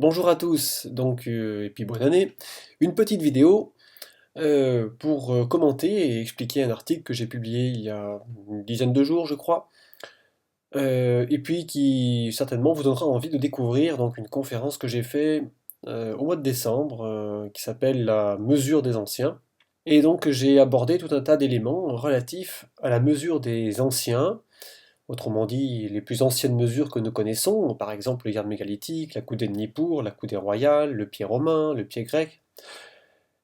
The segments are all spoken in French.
Bonjour à tous, et puis bonne année. Une petite vidéo pour commenter et expliquer un article que j'ai publié il y a une dizaine de jours, je crois, et puis qui certainement vous donnera envie de découvrir donc une conférence que j'ai fait au mois de décembre qui s'appelle La mesure des anciens. Et donc j'ai abordé tout un tas d'éléments relatifs à la mesure des anciens. Autrement dit, les plus anciennes mesures que nous connaissons, par exemple le yard mégalithique, la coudée de Nippur, la coudée royale, le pied romain, le pied grec.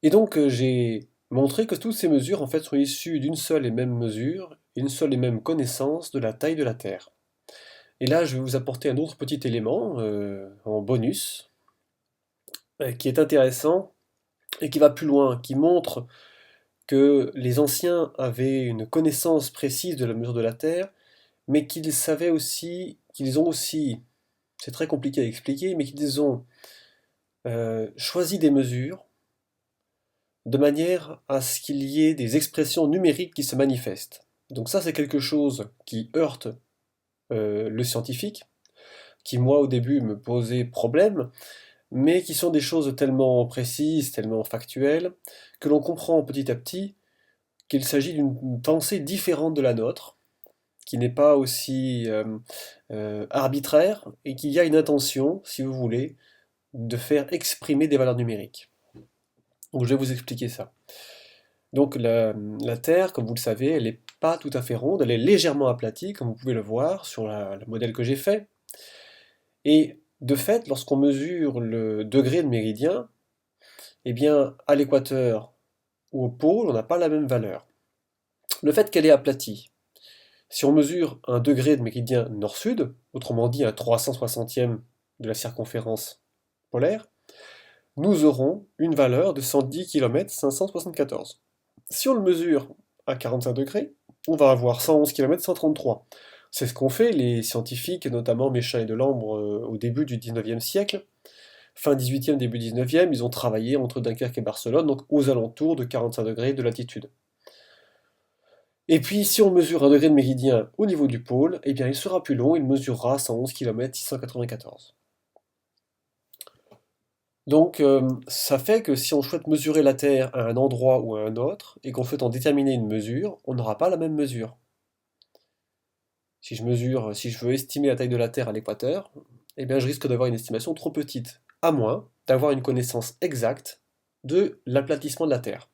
Et donc j'ai montré que toutes ces mesures en fait sont issues d'une seule et même mesure, une seule et même connaissance de la taille de la Terre. Et là, je vais vous apporter un autre petit élément en bonus qui est intéressant et qui va plus loin, qui montre que les anciens avaient une connaissance précise de la mesure de la Terre, mais qu'ils savaient aussi, qu'ils ont aussi, c'est très compliqué à expliquer, mais qu'ils ont choisi des mesures de manière à ce qu'il y ait des expressions numériques qui se manifestent. Donc ça, c'est quelque chose qui heurte le scientifique, qui moi au début me posait problème, mais qui sont des choses tellement précises, tellement factuelles, que l'on comprend petit à petit qu'il s'agit d'une pensée différente de la nôtre, qui n'est pas aussi arbitraire, et qu'il y a une intention, si vous voulez, de faire exprimer des valeurs numériques. Donc je vais vous expliquer ça. Donc la Terre, comme vous le savez, elle n'est pas tout à fait ronde, elle est légèrement aplatie, comme vous pouvez le voir sur le modèle que j'ai fait. Et de fait, lorsqu'on mesure le degré de méridien, eh bien, à l'équateur ou au pôle, on n'a pas la même valeur. Le fait qu'elle est aplatie, si on mesure un degré de méridien nord-sud, autrement dit un 360e de la circonférence polaire, nous aurons une valeur de 110 km 574. Si on le mesure à 45 degrés, on va avoir 111 km 133. C'est ce qu'ont fait les scientifiques, notamment Méchain et Delambre, au début du 19e siècle. Fin 18e, début 19e, ils ont travaillé entre Dunkerque et Barcelone, donc aux alentours de 45 degrés de latitude. Et puis, si on mesure un degré de méridien au niveau du pôle, eh bien, il sera plus long, il mesurera 111 km 694. Donc, ça fait que si on souhaite mesurer la Terre à un endroit ou à un autre, et qu'on souhaite en déterminer une mesure, on n'aura pas la même mesure. Si je veux estimer la taille de la Terre à l'équateur, eh bien, je risque d'avoir une estimation trop petite, à moins d'avoir une connaissance exacte de l'aplatissement de la Terre.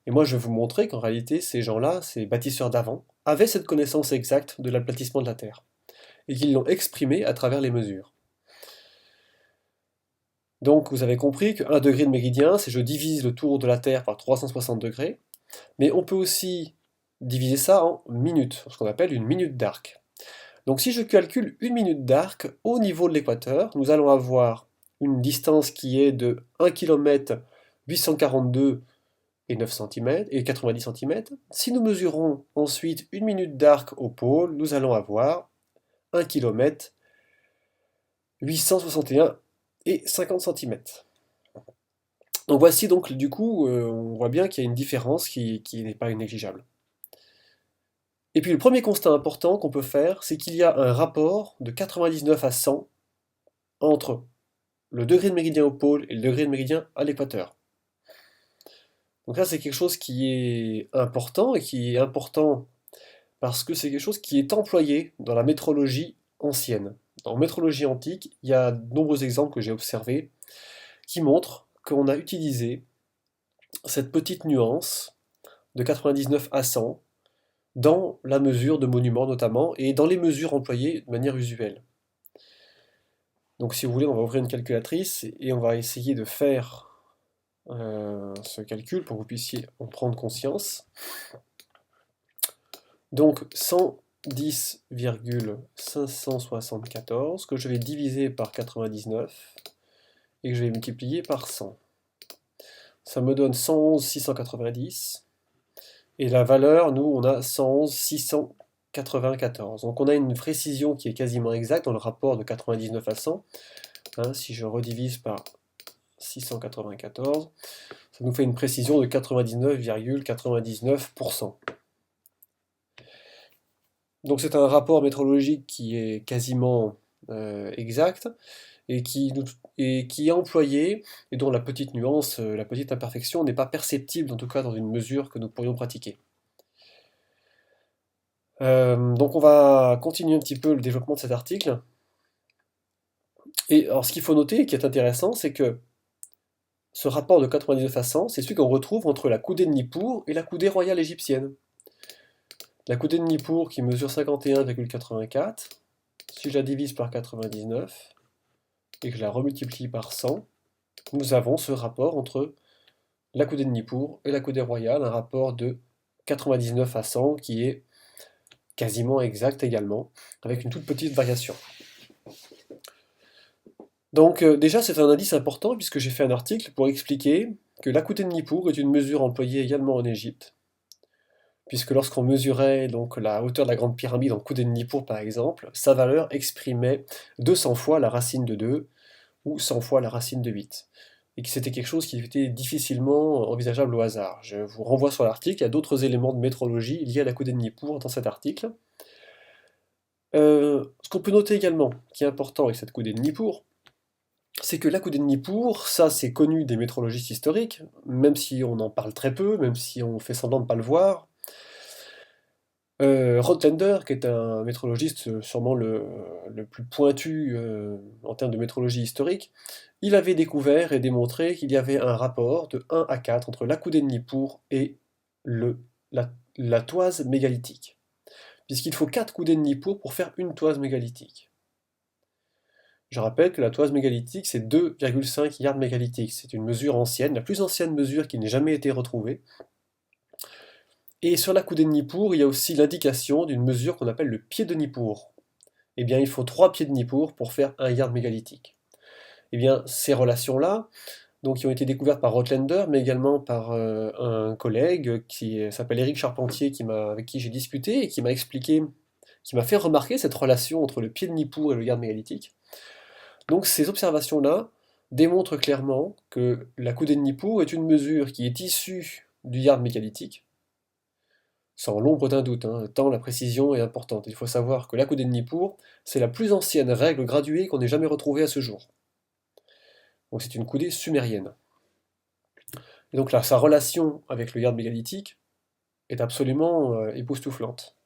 Et moi, je vais vous montrer qu'en réalité, ces gens-là, ces bâtisseurs d'avant, avaient cette connaissance exacte de l'aplatissement de la Terre, et qu'ils l'ont exprimée à travers les mesures. Donc, vous avez compris que 1 degré de méridien, c'est je divise le tour de la Terre par 360 degrés, mais on peut aussi diviser ça en minutes, ce qu'on appelle une minute d'arc. Donc si je calcule une minute d'arc au niveau de l'équateur, nous allons avoir une distance qui est de 1 km 842 et 9 cm et 90 cm. Si nous mesurons ensuite une minute d'arc au pôle, nous allons avoir 1 km 861 et 50 cm. Donc voici donc du coup, on voit bien qu'il y a une différence qui n'est pas négligeable. Et puis le premier constat important qu'on peut faire, c'est qu'il y a un rapport de 99 à 100 entre le degré de méridien au pôle et le degré de méridien à l'équateur. Donc là, c'est quelque chose qui est important et qui est important parce que c'est quelque chose qui est employé dans la métrologie ancienne. En métrologie antique, il y a de nombreux exemples que j'ai observés qui montrent qu'on a utilisé cette petite nuance de 99 à 100 dans la mesure de monuments notamment et dans les mesures employées de manière usuelle. Donc si vous voulez, on va ouvrir une calculatrice et on va essayer de faire ce calcul pour que vous puissiez en prendre conscience. Donc 110,574 que je vais diviser par 99 et que je vais multiplier par 100. Ça me donne 111,690 et la valeur, nous, on a 111,694. Donc on a une précision qui est quasiment exacte dans le rapport de 99 à 100. Hein, si je redivise par 694, ça nous fait une précision de 99,99%. Donc c'est un rapport métrologique qui est quasiment exact, et qui est employé et dont la petite nuance, la petite imperfection n'est pas perceptible, en tout cas dans une mesure que nous pourrions pratiquer. Donc on va continuer un petit peu le développement de cet article. Et alors ce qu'il faut noter, qui est intéressant, c'est que ce rapport de 99 à 100, c'est celui qu'on retrouve entre la coudée de Nippur et la coudée royale égyptienne. La coudée de Nippur qui mesure 51,84, si je la divise par 99 et que je la remultiplie par 100, nous avons ce rapport entre la coudée de Nippur et la coudée royale, un rapport de 99 à 100 qui est quasiment exact également, avec une toute petite variation. Donc déjà c'est un indice important puisque j'ai fait un article pour expliquer que la coudée de Nippur est une mesure employée également en Égypte, puisque lorsqu'on mesurait donc la hauteur de la grande pyramide en coudée de Nippur par exemple, sa valeur exprimait 200 fois la racine de 2 ou 100 fois la racine de 8. Et que c'était quelque chose qui était difficilement envisageable au hasard. Je vous renvoie sur l'article, il y a d'autres éléments de métrologie liés à la coudée de Nippur dans cet article. Ce qu'on peut noter également, qui est important avec cette coudée de Nippur, c'est que la coudée de Nippur, ça c'est connu des métrologistes historiques, même si on en parle très peu, même si on fait semblant de ne pas le voir. Rotlander, qui est un métrologiste sûrement le plus pointu en termes de métrologie historique, il avait découvert et démontré qu'il y avait un rapport de 1 à 4 entre la coudée de Nippur et la toise mégalithique. Puisqu'il faut 4 coudées de Nippur pour faire une toise mégalithique. Je rappelle que la toise mégalithique, c'est 2,5 yards mégalithiques. C'est une mesure ancienne, la plus ancienne mesure qui n'ait jamais été retrouvée. Et sur la coudée de Nippur, il y a aussi l'indication d'une mesure qu'on appelle le pied de Nippur. Eh bien, il faut 3 pieds de Nippur pour faire 1 yard mégalithique. Eh bien, ces relations-là, donc, qui ont été découvertes par Rotlander, mais également par un collègue qui s'appelle Éric Charpentier, avec qui j'ai discuté et qui m'a expliqué, qui m'a fait remarquer cette relation entre le pied de Nippur et le yard mégalithique. Donc ces observations-là démontrent clairement que la coudée de Nippur est une mesure qui est issue du yard mégalithique, sans l'ombre d'un doute, hein, tant la précision est importante. Il faut savoir que la coudée de Nippur, c'est la plus ancienne règle graduée qu'on ait jamais retrouvée à ce jour. Donc c'est une coudée sumérienne. Et donc là, sa relation avec le yard mégalithique est absolument époustouflante.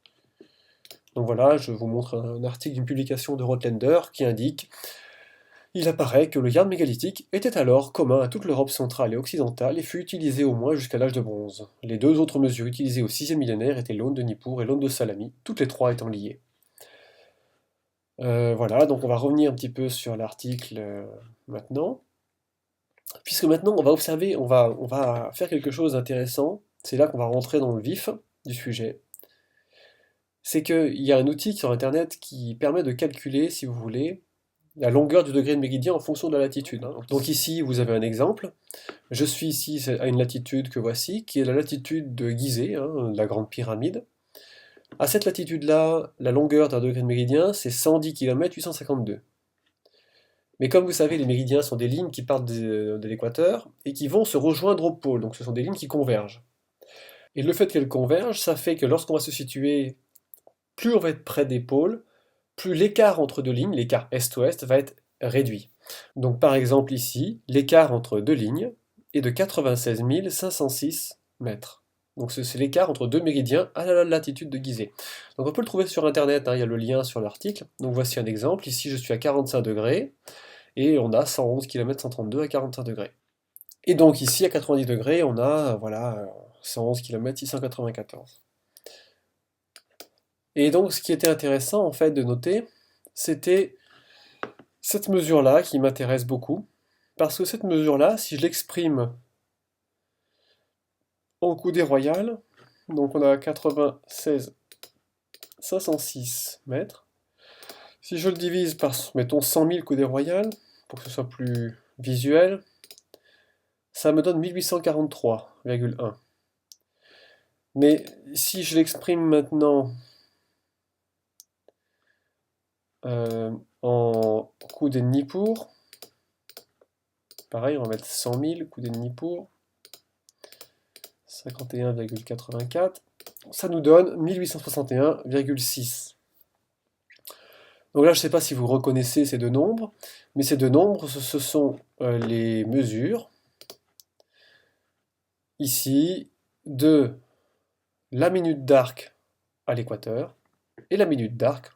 Donc voilà, je vous montre un article d'une publication de Rotlander qui indique: il apparaît que le yard mégalithique était alors commun à toute l'Europe centrale et occidentale et fut utilisé au moins jusqu'à l'âge de bronze. Les deux autres mesures utilisées au 6e millénaire étaient l'aune de Nippur et l'aune de Salami, toutes les trois étant liées. Voilà, donc on va revenir un petit peu sur l'article maintenant. Puisque maintenant on va observer, on va faire quelque chose d'intéressant, c'est là qu'on va rentrer dans le vif du sujet. C'est qu'il y a un outil sur Internet qui permet de calculer, si vous voulez, la longueur du degré de méridien en fonction de la latitude, hein. Donc ici, vous avez un exemple. Je suis ici à une latitude que voici, qui est la latitude de Gizeh, hein, de la Grande Pyramide. À cette latitude-là, la longueur d'un degré de méridien, c'est 110 km 852. Mais comme vous savez, les méridiens sont des lignes qui partent de l'équateur et qui vont se rejoindre au pôle, donc ce sont des lignes qui convergent. Et le fait qu'elles convergent, ça fait que lorsqu'on va se situer, plus on va être près des pôles, plus l'écart entre deux lignes, l'écart est-ouest, va être réduit. Donc par exemple ici, l'écart entre deux lignes est de 96 506 mètres. Donc c'est l'écart entre deux méridiens à la latitude de Gizeh. Donc on peut le trouver sur internet, hein, il y a le lien sur l'article. Donc voici un exemple, ici je suis à 45 degrés, et on a 111 km 132 à 45 degrés. Et donc ici à 90 degrés, on a voilà, 111 km 694. Et donc ce qui était intéressant en fait de noter, c'était cette mesure-là qui m'intéresse beaucoup, parce que cette mesure-là, si je l'exprime en coudée royale, donc on a 96 506 mètres, si je le divise par, mettons, 100 000 coudées royales, pour que ce soit plus visuel, ça me donne 1843,1. Mais si je l'exprime maintenant en coudées de Nippur, pareil, on va mettre 100 000 coudées de Nippur, 51,84, ça nous donne 1861,6. Donc là, je ne sais pas si vous reconnaissez ces deux nombres, mais ces deux nombres, ce sont les mesures, ici, de la minute d'arc à l'équateur et la minute d'arc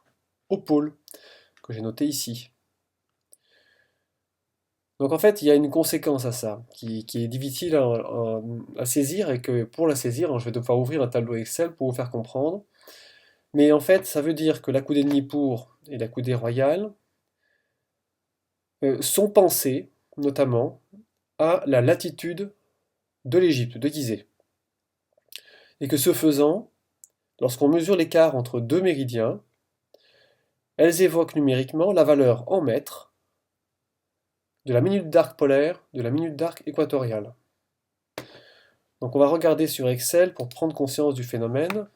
au pôle, que j'ai noté ici. Donc en fait, il y a une conséquence à ça, qui est difficile à saisir, et que pour la saisir, je vais devoir ouvrir un tableau Excel pour vous faire comprendre. Mais en fait, ça veut dire que la coudée de Nippur et la coudée royale sont pensées, notamment, à la latitude de l'Égypte, de Gizeh. Et que ce faisant, lorsqu'on mesure l'écart entre deux méridiens, elles évoquent numériquement la valeur en mètres de la minute d'arc polaire, de la minute d'arc équatoriale. Donc on va regarder sur Excel pour prendre conscience du phénomène.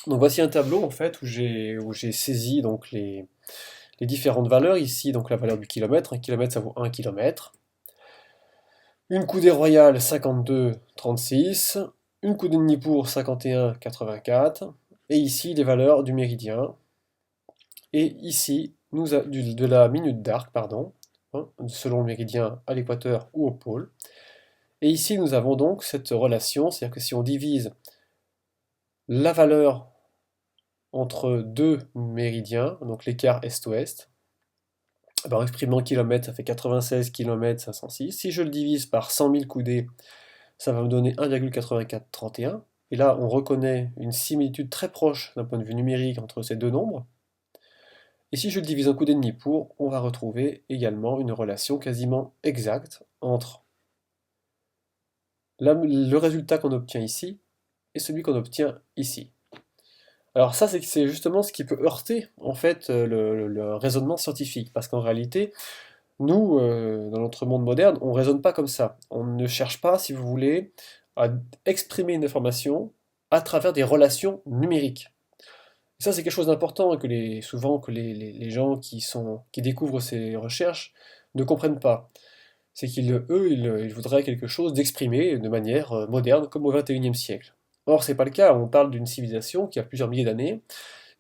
Donc voici un tableau en fait où j'ai saisi donc les différentes valeurs. Ici donc la valeur du kilomètre, un kilomètre ça vaut 1 kilomètre. Une coudée royale 52,36, une coudée de Nippur 51,84, et ici les valeurs du méridien, et ici de la minute d'arc, pardon, hein, selon le méridien à l'équateur ou au pôle. Et ici nous avons donc cette relation, c'est-à-dire que si on divise la valeur entre deux méridiens, donc l'écart est-ouest, en exprimé en kilomètres, ça fait 96 km 506. Si je le divise par 100 000 coudées, ça va me donner 1,8431. Et là, on reconnaît une similitude très proche d'un point de vue numérique entre ces deux nombres. Et si je le divise en coudées de Nippur, on va retrouver également une relation quasiment exacte entre le résultat qu'on obtient ici et celui qu'on obtient ici. Alors ça, c'est justement ce qui peut heurter en fait le raisonnement scientifique, parce qu'en réalité, nous, dans notre monde moderne, on ne raisonne pas comme ça. On ne cherche pas, si vous voulez, à exprimer une information à travers des relations numériques. Et ça, c'est quelque chose d'important que souvent que les gens qui découvrent ces recherches ne comprennent pas. C'est ils voudraient quelque chose d'exprimé de manière moderne, comme au XXIe siècle. Or, c'est pas le cas. On parle d'une civilisation qui a plusieurs milliers d'années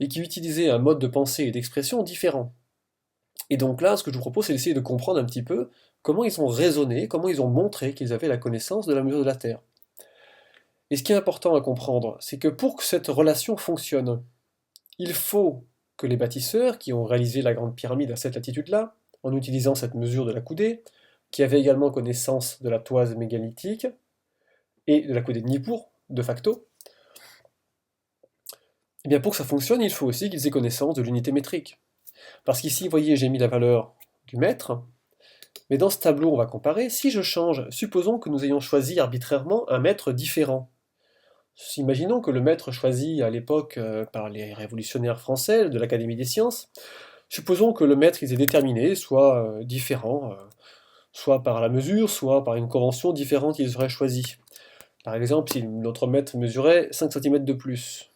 et qui utilisait un mode de pensée et d'expression différent. Et donc là, ce que je vous propose, c'est d'essayer de comprendre un petit peu comment ils ont raisonné, comment ils ont montré qu'ils avaient la connaissance de la mesure de la Terre. Et ce qui est important à comprendre, c'est que pour que cette relation fonctionne, il faut que les bâtisseurs qui ont réalisé la Grande Pyramide à cette latitude-là, en utilisant cette mesure de la coudée, qui avaient également connaissance de la toise mégalithique et de la coudée de Nippur, de facto, et bien pour que ça fonctionne, il faut aussi qu'ils aient connaissance de l'unité métrique. Parce qu'ici, vous voyez, j'ai mis la valeur du mètre, mais dans ce tableau, on va comparer. Si je change, supposons que nous ayons choisi arbitrairement un mètre différent. Imaginons que le mètre choisi à l'époque par les révolutionnaires français de l'Académie des sciences, supposons que le mètre qu'ils aient déterminé soit différent, soit par la mesure, soit par une convention différente qu'ils auraient choisi. Par exemple, si notre mètre mesurait 5 cm de plus,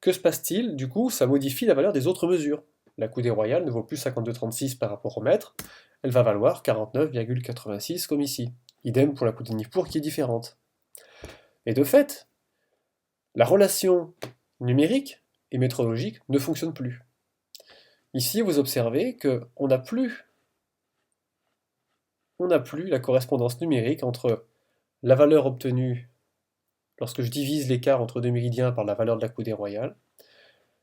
que se passe-t-il? Du coup, ça modifie la valeur des autres mesures. La coudée royale ne vaut plus 52,36 par rapport au mètre, elle va valoir 49,86 comme ici. Idem pour la coudée de Nippur qui est différente. Et de fait, la relation numérique et métrologique ne fonctionne plus. Ici, vous observez qu'on n'a plus la correspondance numérique entre la valeur obtenue lorsque je divise l'écart entre deux méridiens par la valeur de la coudée royale.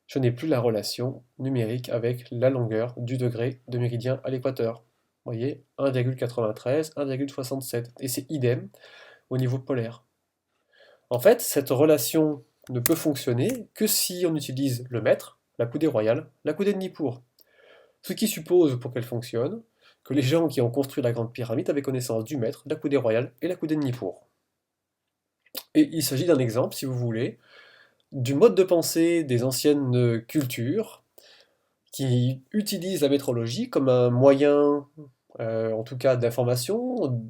Je n'ai plus la relation numérique avec la longueur du degré de méridien à l'équateur. Vous voyez, 1,93, 1,67. Et c'est idem au niveau polaire. En fait, cette relation ne peut fonctionner que si on utilise le mètre, la coudée royale, la coudée de Nippur. Ce qui suppose, pour qu'elle fonctionne, que les gens qui ont construit la Grande Pyramide avaient connaissance du mètre, de la coudée royale et la coudée de Nippur. Et il s'agit d'un exemple, si vous voulez, du mode de pensée des anciennes cultures qui utilisent la métrologie comme un moyen, en tout cas d'information,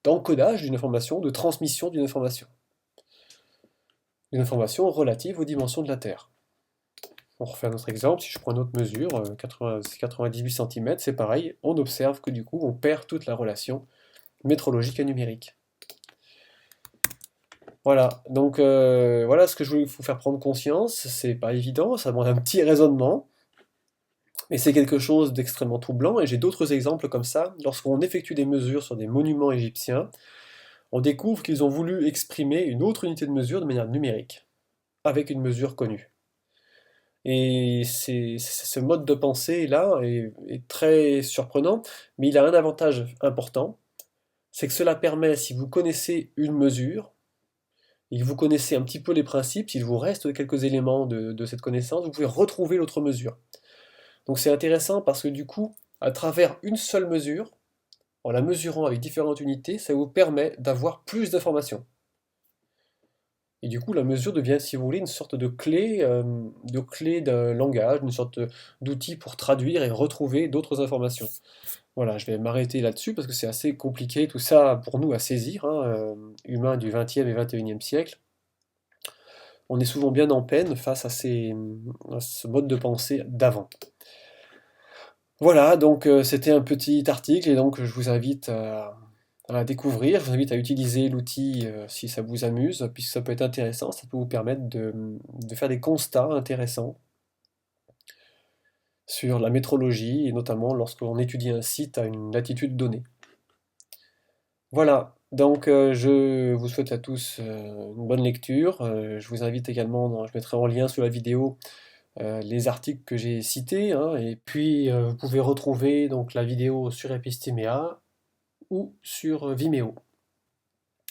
d'encodage d'une information, de transmission d'une information relative aux dimensions de la Terre. On refait un autre exemple, si je prends une autre mesure, 98 cm, c'est pareil, on observe que du coup on perd toute la relation métrologique et numérique. Voilà, donc voilà ce que je voulais vous faire prendre conscience. C'est pas évident, ça demande un petit raisonnement, mais c'est quelque chose d'extrêmement troublant. Et j'ai d'autres exemples comme ça. Lorsqu'on effectue des mesures sur des monuments égyptiens, on découvre qu'ils ont voulu exprimer une autre unité de mesure de manière numérique, avec une mesure connue. Et ce mode de pensée-là est très surprenant, mais il a un avantage important, c'est que cela permet, si vous connaissez une mesure, et que vous connaissez un petit peu les principes, s'il vous reste quelques éléments de cette connaissance, vous pouvez retrouver l'autre mesure. Donc c'est intéressant parce que du coup, à travers une seule mesure, en la mesurant avec différentes unités, ça vous permet d'avoir plus d'informations. Et du coup, la mesure devient, si vous voulez, une sorte de clé d'un langage, une sorte d'outil pour traduire et retrouver d'autres informations. Voilà, je vais m'arrêter là-dessus parce que c'est assez compliqué tout ça pour nous à saisir, hein, humains du XXe et XXIe siècle. On est souvent bien en peine face à ce mode de pensée d'avant. Voilà, donc c'était un petit article et donc je vous invite à découvrir, je vous invite à utiliser l'outil si ça vous amuse, puisque ça peut être intéressant, ça peut vous permettre de faire des constats intéressants sur la métrologie et notamment lorsqu'on étudie un site à une latitude donnée. Voilà, donc je vous souhaite à tous une bonne lecture. Je vous invite également, je mettrai en lien sous la vidéo les articles que j'ai cités, hein, et puis vous pouvez retrouver donc la vidéo sur Epistemea ou sur Vimeo.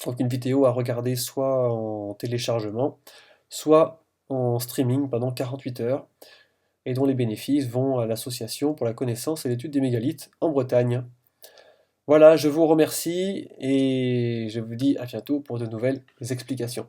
Donc une vidéo à regarder soit en téléchargement, soit en streaming pendant 48 heures, et dont les bénéfices vont à l'Association pour la connaissance et l'étude des mégalithes en Bretagne. Voilà, je vous remercie et je vous dis à bientôt pour de nouvelles explications.